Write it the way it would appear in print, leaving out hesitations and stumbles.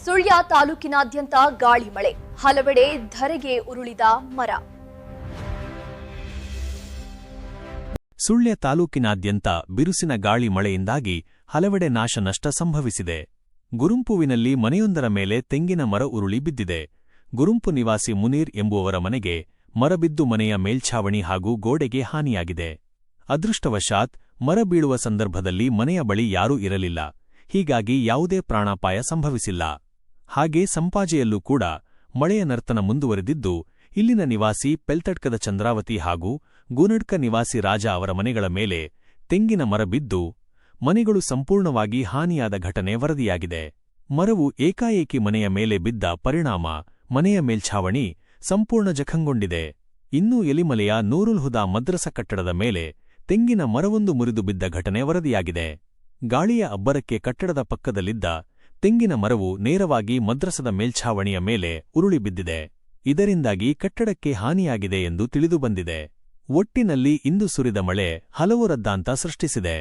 ಸುಳ್ಯ ತಾಲೂಕಿನಾದ್ಯಂತ ಗಾಳಿ ಮಳೆ, ಹಲವೆಡೆ ಧರೆಗೆ ಉರುಳಿದ ಮರ. ಸುಳ್ಯ ತಾಲೂಕಿನಾದ್ಯಂತ ಬಿರುಸಿನ ಗಾಳಿ ಮಳೆಯಿಂದಾಗಿ ಹಲವೆಡೆ ನಾಶನಷ್ಟ ಸಂಭವಿಸಿದೆ. ಗುರುಂಪುವಿನಲ್ಲಿ ಮನೆಯೊಂದರ ಮೇಲೆ ತೆಂಗಿನ ಮರ ಉರುಳಿ ಬಿದ್ದಿದೆ. ಗುರುಂಪು ನಿವಾಸಿ ಮುನೀರ್ ಎಂಬುವವರ ಮನೆಗೆ ಮರ ಬಿದ್ದು ಮನೆಯ ಮೇಲ್ಛಾವಣಿ ಹಾಗೂ ಗೋಡೆಗೆ ಹಾನಿಯಾಗಿದೆ. ಅದೃಷ್ಟವಶಾತ್ ಮರ ಬೀಳುವ ಸಂದರ್ಭದಲ್ಲಿ ಮನೆಯ ಬಳಿ ಯಾರೂ ಇರಲಿಲ್ಲ. ಹೀಗಾಗಿ ಯಾವುದೇ ಪ್ರಾಣಾಪಾಯ ಸಂಭವಿಸಿಲ್ಲ. ಹಾಗೆ ಸಂಪಾಜೆಯಲ್ಲೂ ಕೂಡ ಮಳೆಯ ನರ್ತನ ಮುಂದುವರೆದಿದ್ದು, ಇಲ್ಲಿನ ನಿವಾಸಿ ಪೆಲ್ತಡ್ಕದ ಚಂದ್ರಾವತಿ ಹಾಗೂ ಗೂನಡ್ಕ ನಿವಾಸಿ ರಾಜ ಅವರ ಮನೆಗಳ ಮೇಲೆ ತೆಂಗಿನ ಮರ ಬಿದ್ದು ಮನೆಗಳು ಸಂಪೂರ್ಣವಾಗಿ ಹಾನಿಯಾದ ಘಟನೆ ವರದಿಯಾಗಿದೆ. ಮರವು ಏಕಾಏಕಿ ಮನೆಯ ಮೇಲೆ ಬಿದ್ದ ಪರಿಣಾಮ ಮನೆಯ ಮೇಲ್ಛಾವಣಿ ಸಂಪೂರ್ಣ ಜಖಂಗೊಂಡಿದೆ. ಇನ್ನೂ ಎಲಿಮಲೆಯ ನೂರುಲ್ ಹುದಾ ಮದ್ರಸ ಕಟ್ಟಡದ ಮೇಲೆ ತೆಂಗಿನ ಮರವೊಂದು ಮುರಿದು ಬಿದ್ದ ಘಟನೆ ವರದಿಯಾಗಿದೆ. ಗಾಳಿಯ ಅಬ್ಬರಕ್ಕೆ ಕಟ್ಟಡದ ಪಕ್ಕದಲ್ಲಿದ್ದ ತೆಂಗಿನ ಮರವು ನೇರವಾಗಿ ಮದ್ರಸದ ಮೇಲ್ಛಾವಣಿಯ ಮೇಲೆ ಉರುಳಿ ಬಿದ್ದಿದೆ. ಇದರಿಂದಾಗಿ ಕಟ್ಟಡಕ್ಕೆ ಹಾನಿಯಾಗಿದೆ ಎಂದು ತಿಳಿದುಬಂದಿದೆ. ಒಟ್ಟಿನಲ್ಲಿ ಇಂದು ಸುರಿದ ಮಳೆ ಹಲವು ರದ್ದಾಂತ ಸೃಷ್ಟಿಸಿದೆ.